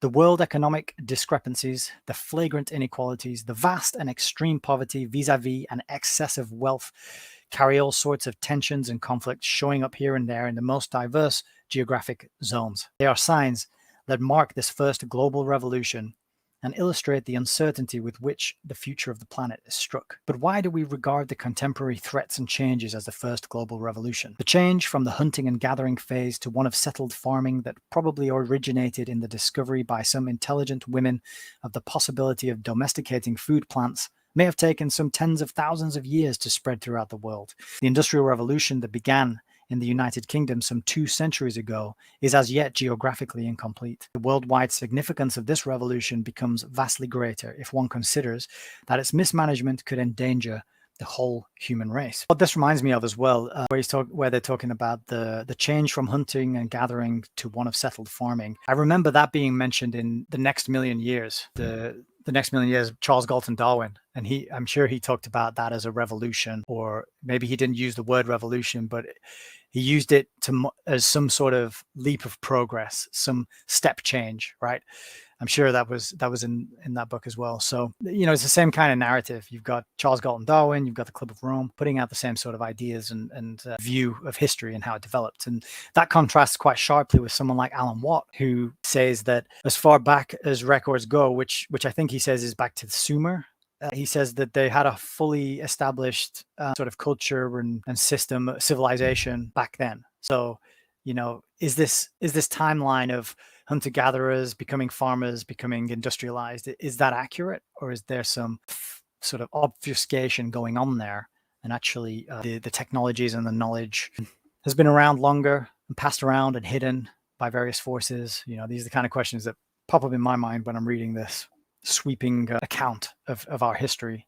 The world economic discrepancies, the flagrant inequalities, the vast and extreme poverty vis-a-vis and excessive wealth carry all sorts of tensions and conflicts showing up here and there in the most diverse geographic zones. They are signs that mark this first global revolution and illustrate the uncertainty with which the future of the planet is struck. But why do we regard the contemporary threats and changes as the first global revolution? The change from the hunting and gathering phase to one of settled farming that probably originated in the discovery by some intelligent women of the possibility of domesticating food plants may have taken some tens of thousands of years to spread throughout the world. The Industrial Revolution that began in the United Kingdom some 2 centuries ago is as yet geographically incomplete. The worldwide significance of this revolution becomes vastly greater if one considers that its mismanagement could endanger the whole human race. What this reminds me of as well, where they're talking about the change from hunting and gathering to one of settled farming. I remember that being mentioned in The Next Million Years, the Next Million Years, Charles Galton Darwin, and I'm sure he talked about that as a revolution, or maybe he didn't use the word revolution, but he used it as some sort of leap of progress, some step change, right? I'm sure that was in that book as well. So, it's the same kind of narrative. You've got Charles Galton Darwin, you've got the Club of Rome, putting out the same sort of ideas and view of history and how it developed. And that contrasts quite sharply with someone like Alan Watt, who says that as far back as records go, which I think he says is back to the Sumer, he says that they had a fully established sort of culture and system, civilization back then. So, is this timeline of hunter-gatherers becoming farmers, becoming industrialized, is that accurate? Or is there some sort of obfuscation going on there? And actually the technologies and the knowledge has been around longer and passed around and hidden by various forces. These are the kind of questions that pop up in my mind when I'm reading this sweeping account of our history.